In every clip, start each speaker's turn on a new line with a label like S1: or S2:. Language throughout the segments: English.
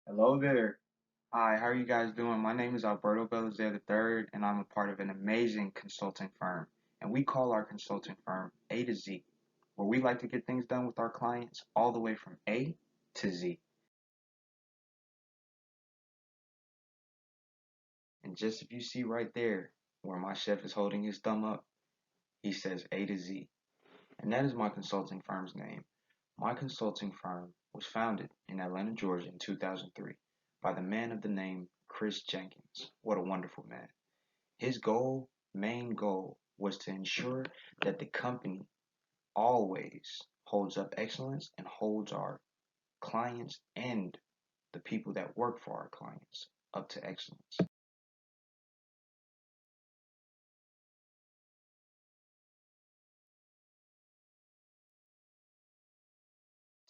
S1: Hello there. Hi, how are you guys doing? My name is Alberto III, and I'm a part of an amazing consulting firm. And we call our consulting firm A to Z, where we like to get things done with our clients all the way from A to Z. And just if you see right there where my chef is holding his thumb up, he says A to Z. And that is my consulting firm's name. My consulting firm was founded in Atlanta, Georgia in 2003 by the man of the name Chris Jenkins. What a wonderful man. His main goal, was to ensure that the company always holds up excellence and holds our clients and the people that work for our clients up to excellence.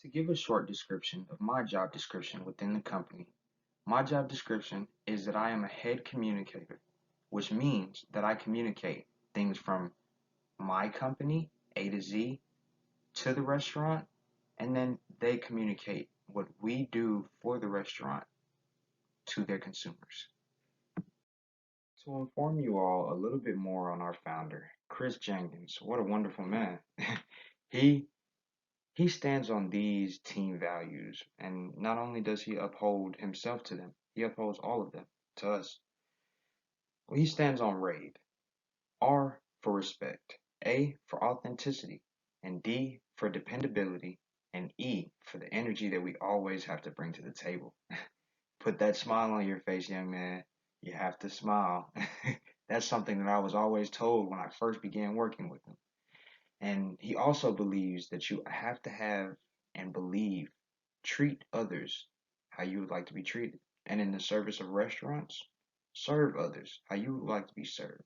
S1: To give a short description of my job description within the company, my job description is that I am a head communicator, which means that I communicate things from my company, A to Z, to the restaurant, and then they communicate what we do for the restaurant to their consumers. To inform you all a little bit more on our founder, Chris Jenkins, what a wonderful man. he he stands on these team values, and not only does he uphold himself to them, he upholds all of them to us. Well, he stands on RAID. R for respect, A for authenticity, and D for dependability, and E for the energy that we always have to bring to the table. Put that smile on your face, young man. You have to smile. That's something that I was always told when I first began working with him. And he also believes that you have to have and believe, treat others how you would like to be treated. And in the service of restaurants, serve others how you would like to be served.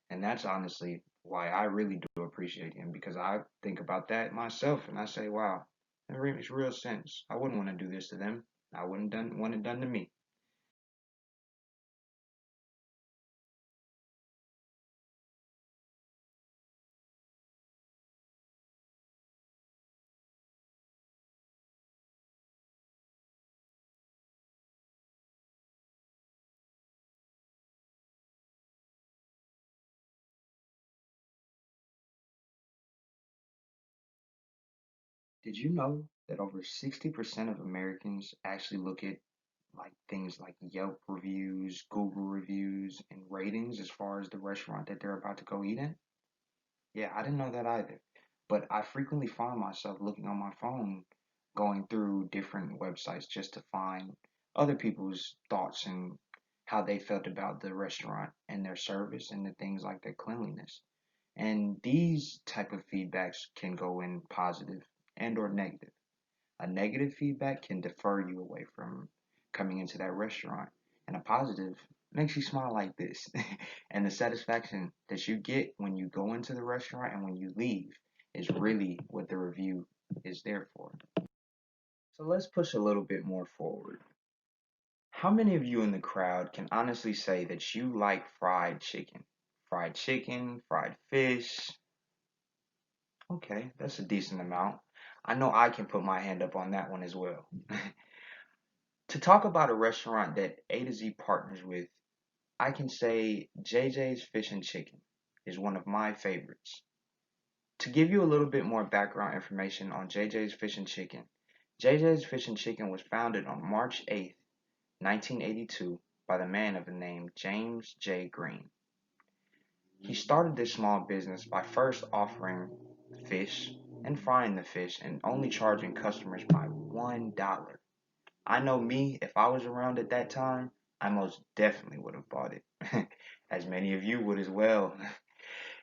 S1: And that's honestly why I really do appreciate him, because I think about that myself and I say, wow, it makes real sense. I wouldn't want to do this to them. I wouldn't want it done to me. Did you know that over 60% of Americans actually look at like things like Yelp reviews, Google reviews, and ratings as far as the restaurant that they're about to go eat in? Yeah, I didn't know that either. But I frequently find myself looking on my phone, going through different websites just to find other people's thoughts and how they felt about the restaurant and their service and the things like their cleanliness. And these type of feedbacks can go in positive and or negative. A negative feedback can defer you away from coming into that restaurant, and a positive makes you smile like this. And the satisfaction that you get when you go into the restaurant and when you leave is really what the review is there for. So let's push a little bit more forward. How many of you in the crowd can honestly say that you like fried chicken? Fried chicken, fried fish. Okay, that's a decent amount. I know I can put my hand up on that one as well. To talk about a restaurant that A to Z partners with, I can say JJ's Fish and Chicken is one of my favorites. To give you a little bit more background information on JJ's Fish and Chicken, JJ's Fish and Chicken was founded on March 8th, 1982 by the man of the name James J. Green. He started this small business by first offering fish and frying the fish and only charging customers by $1. I know me, if I was around at that time, I most definitely would have bought it, as many of you would as well.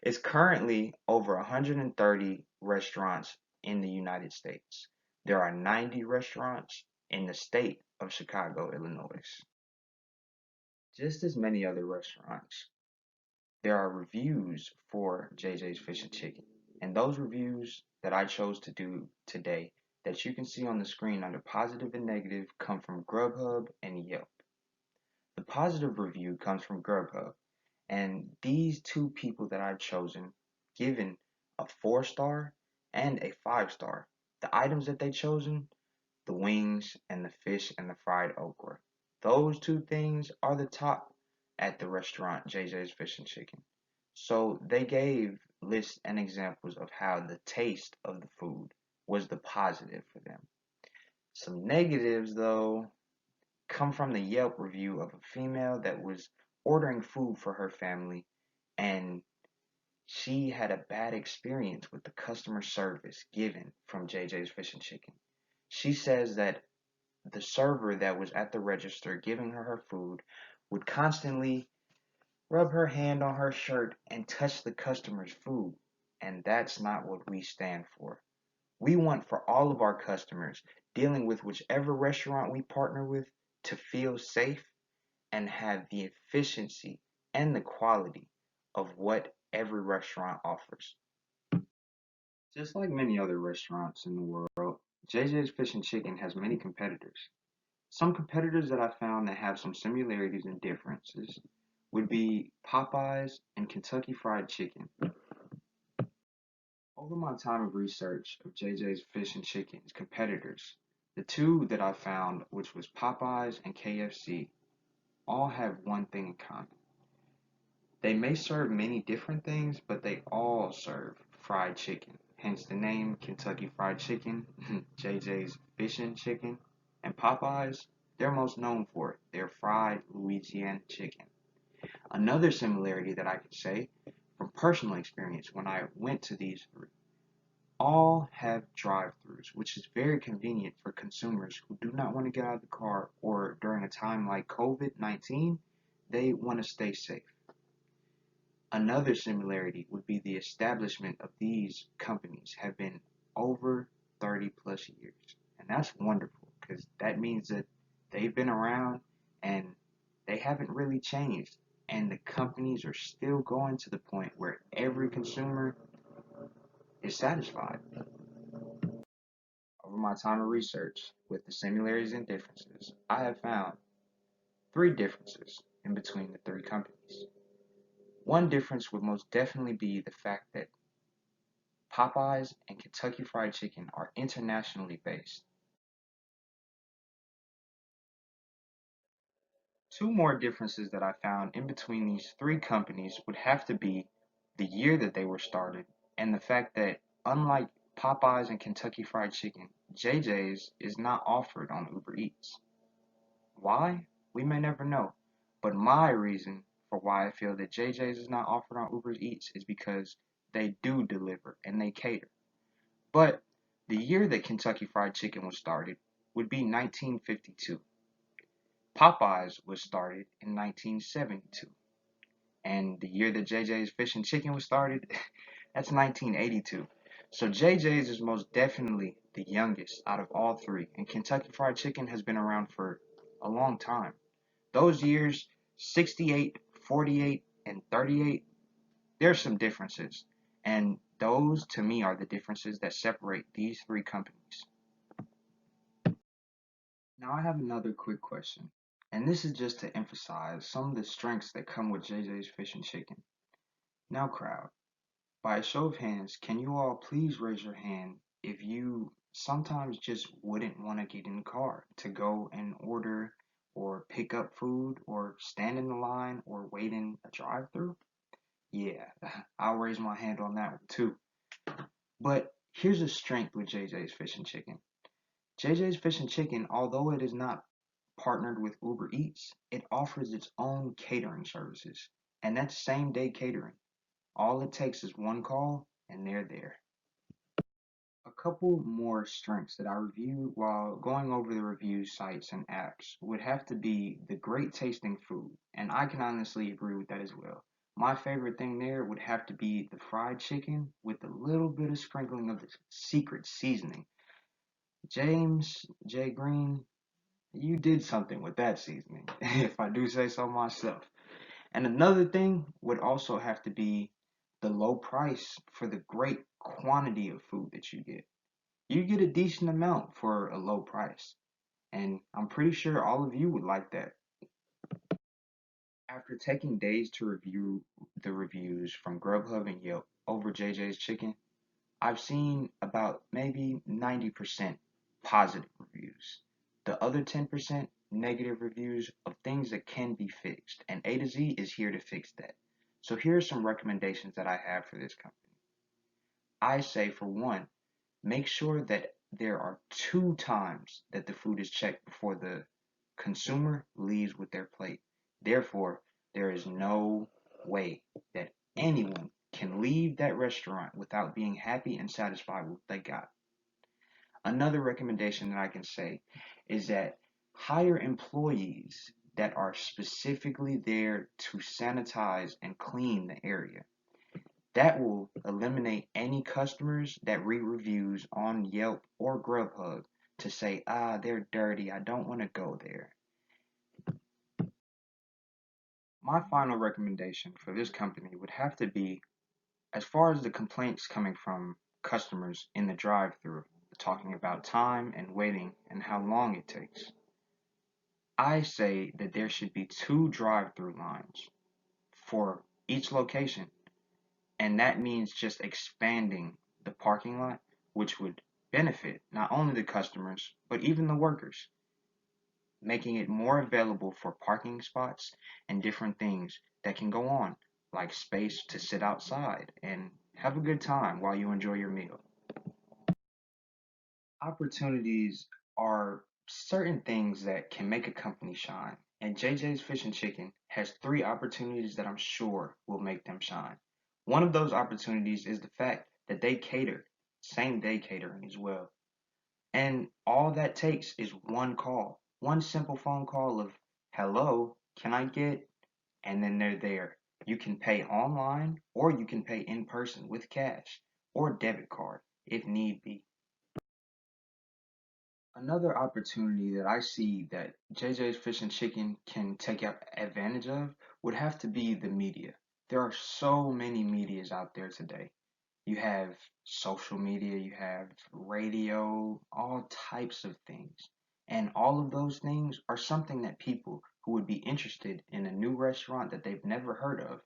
S1: It's currently over 130 restaurants in the United States. There are 90 restaurants in the state of Chicago, Illinois. Just as many other restaurants, there are reviews for JJ's Fish and Chicken. And those reviews that I chose to do today that you can see on the screen under positive and negative come from Grubhub and Yelp. The positive review comes from Grubhub, and these two people that I've chosen, given a 4 star and a 5 star, the items that they've chosen, the wings, and the fish and the fried okra. Those two things are the top at the restaurant JJ's Fish and Chicken. So they gave lists and examples of how the taste of the food was the positive for them. Some negatives, though, come from the Yelp review of a female that was ordering food for her family, and she had a bad experience with the customer service given from JJ's Fish and Chicken. She says that the server that was at the register giving her food would constantly rub her hand on her shirt and touch the customer's food. And that's not what we stand for. We want for all of our customers dealing with whichever restaurant we partner with to feel safe and have the efficiency and the quality of what every restaurant offers. Just like many other restaurants in the world, JJ's Fish and Chicken has many competitors. Some competitors that I found that have some similarities and differences would be Popeyes and Kentucky Fried Chicken. Over my time of research of JJ's Fish and Chicken's competitors, the two that I found, which was Popeyes and KFC, all have one thing in common. They may serve many different things, but they all serve fried chicken. Hence the name Kentucky Fried Chicken, JJ's Fish and Chicken, and Popeyes, they're most known for it. Their fried Louisiana chicken. Another similarity that I could say from personal experience when I went to these three, all have drive-throughs, which is very convenient for consumers who do not want to get out of the car or during a time like COVID-19, they want to stay safe. Another similarity would be the establishment of these companies have been over 30 plus years. And that's wonderful because that means that they've been around and they haven't really changed. And the companies are still going to the point where every consumer is satisfied. Over my time of research with the similarities and differences, I have found three differences in between the three companies. One difference would most definitely be the fact that Popeyes and Kentucky Fried Chicken are internationally based. Two more differences that I found in between these three companies would have to be the year that they were started and the fact that, unlike Popeyes and Kentucky Fried Chicken, JJ's is not offered on Uber Eats. Why? We may never know. But my reason for why I feel that JJ's is not offered on Uber Eats is because they do deliver and they cater. But the year that Kentucky Fried Chicken was started would be 1952. Popeyes was started in 1972. And the year that JJ's Fish and Chicken was started, that's 1982. So JJ's is most definitely the youngest out of all three, and Kentucky Fried Chicken has been around for a long time. Those years, 68, 48, and 38, there's some differences. And those, to me, are the differences that separate these three companies. Now, I have another quick question. And this is just to emphasize some of the strengths that come with JJ's Fish and Chicken. Now, crowd, by a show of hands, can you all please raise your hand if you sometimes just wouldn't want to get in the car to go and order or pick up food or stand in the line or wait in a drive-through? Yeah, I'll raise my hand on that one too. But here's a strength with JJ's Fish and Chicken. JJ's Fish and Chicken, although it is not partnered with Uber Eats, it offers its own catering services, and that's same day catering. All it takes is one call, and they're there. A couple more strengths that I reviewed while going over the review sites and apps would have to be the great tasting food, and I can honestly agree with that as well. My favorite thing there would have to be the fried chicken with a little bit of sprinkling of the secret seasoning. James J. Green, you did something with that seasoning, if I do say so myself. And another thing would also have to be the low price for the great quantity of food that you get. You get a decent amount for a low price. And I'm pretty sure all of you would like that. After taking days to review the reviews from Grubhub and Yelp over JJ's Chicken, I've seen about maybe 90% positive reviews. The other 10% negative reviews of things that can be fixed. And A to Z is here to fix that. So here are some recommendations that I have for this company. I say, for one, make sure that there are 2 times that the food is checked before the consumer leaves with their plate. Therefore, there is no way that anyone can leave that restaurant without being happy and satisfied with what they got. Another recommendation that I can say is that hire employees that are specifically there to sanitize and clean the area. That will eliminate any customers that read reviews on Yelp or Grubhub to say, they're dirty, I don't want to go there. My final recommendation for this company would have to be, as far as the complaints coming from customers in the drive-through, talking about time and waiting and how long it takes. I say that there should be 2 drive-through lines for each location, and that means just expanding the parking lot, which would benefit not only the customers, but even the workers, making it more available for parking spots and different things that can go on, like space to sit outside and have a good time while you enjoy your meal. Opportunities are certain things that can make a company shine, and JJ's Fish and Chicken has 3 opportunities that I'm sure will make them shine. One of those opportunities is the fact that they cater, same day catering as well. And all that takes is one call, one simple phone call of, hello, can I get, and then they're there. You can pay online or you can pay in person with cash or debit card if need be. Another opportunity that I see that JJ's Fish and Chicken can take advantage of would have to be the media. There are so many medias out there today. You have social media, you have radio, all types of things. And all of those things are something that people who would be interested in a new restaurant that they've never heard of,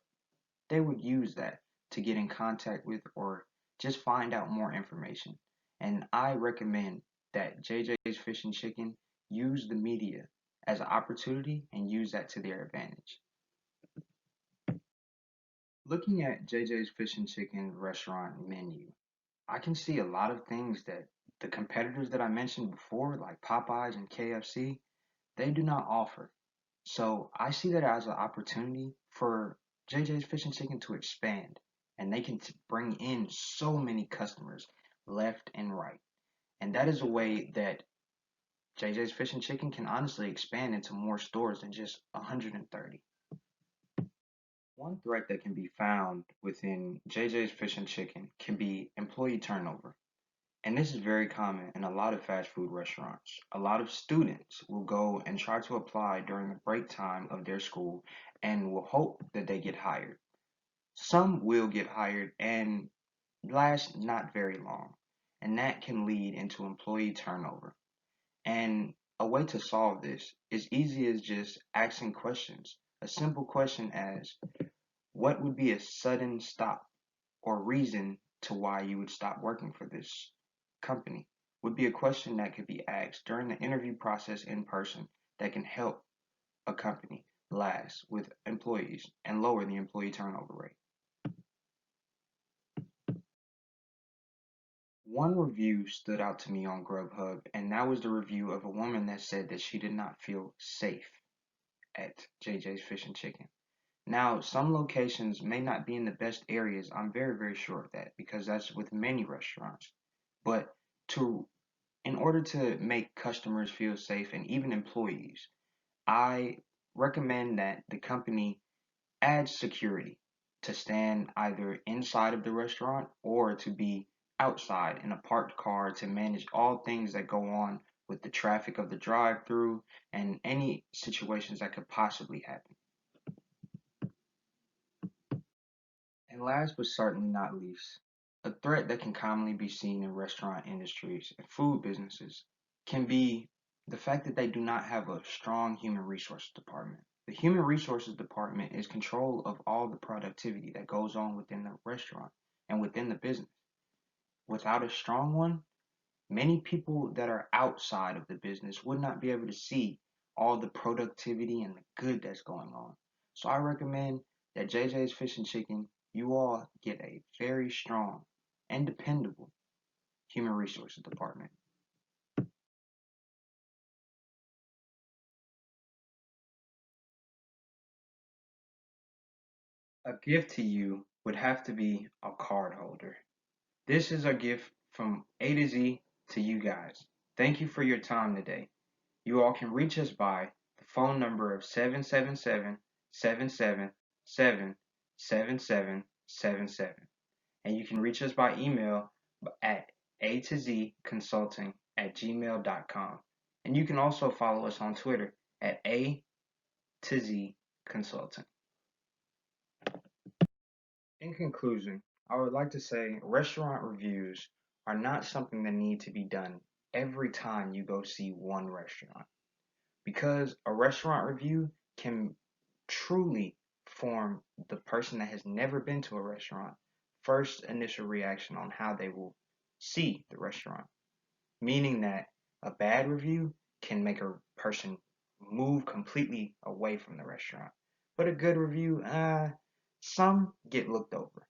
S1: they would use that to get in contact with or just find out more information. And I recommend that JJ's Fish and Chicken use the media as an opportunity and use that to their advantage. Looking at JJ's Fish and Chicken restaurant menu, I can see a lot of things that the competitors that I mentioned before, like Popeyes and KFC, they do not offer. So I see that as an opportunity for JJ's Fish and Chicken to expand, and they can bring in so many customers left and right. And that is a way that JJ's Fish and Chicken can honestly expand into more stores than just 130. One threat that can be found within JJ's Fish and Chicken can be employee turnover. And this is very common in a lot of fast food restaurants. A lot of students will go and try to apply during the break time of their school and will hope that they get hired. Some will get hired and last not very long, and that can lead into employee turnover. And a way to solve this is easy as just asking questions. A simple question as, what would be a sudden stop or reason to why you would stop working for this company would be a question that could be asked during the interview process in person that can help a company last with employees and lower the employee turnover rate. One review stood out to me on Grubhub, and that was the review of a woman that said that she did not feel safe at JJ's Fish and Chicken. Now, some locations may not be in the best areas. I'm very, very sure of that because that's with many restaurants. But to in order to make customers feel safe and even employees, I recommend that the company adds security to stand either inside of the restaurant or to be outside in a parked car to manage all things that go on with the traffic of the drive-through and any situations that could possibly happen. And last but certainly not least, a threat that can commonly be seen in restaurant industries and food businesses can be the fact that they do not have a strong human resources department. The human resources department is control of all the productivity that goes on within the restaurant and within the business. Without a strong one, Many people that are outside of the business would not be able to see all the productivity and the good that's going on. So I recommend that JJ's Fish and Chicken, you all get a very strong and dependable human resources department. A gift to you would have to be a card holder. This is a gift from A to Z to you guys. Thank you for your time today. You all can reach us by the phone number of 777 777 7777. And you can reach us by email at a to z consulting at gmail.com. And you can also follow us on Twitter at A to Z Consulting. In conclusion, I would like to say restaurant reviews are not something that need to be done every time you go see one restaurant, because a restaurant review can truly form the person that has never been to a restaurant first initial reaction on how they will see the restaurant. Meaning that a bad review can make a person move completely away from the restaurant. But a good review, some get looked over.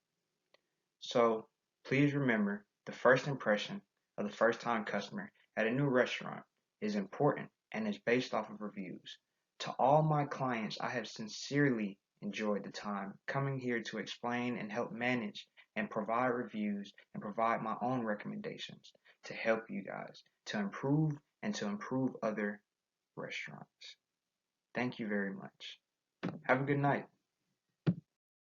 S1: So please remember, the first impression of the first time customer at a new restaurant is important and is based off of reviews. To all my clients, I have sincerely enjoyed the time coming here to explain and help manage and provide reviews and provide my own recommendations to help you guys to improve and to improve other restaurants. Thank you very much. Have a good night.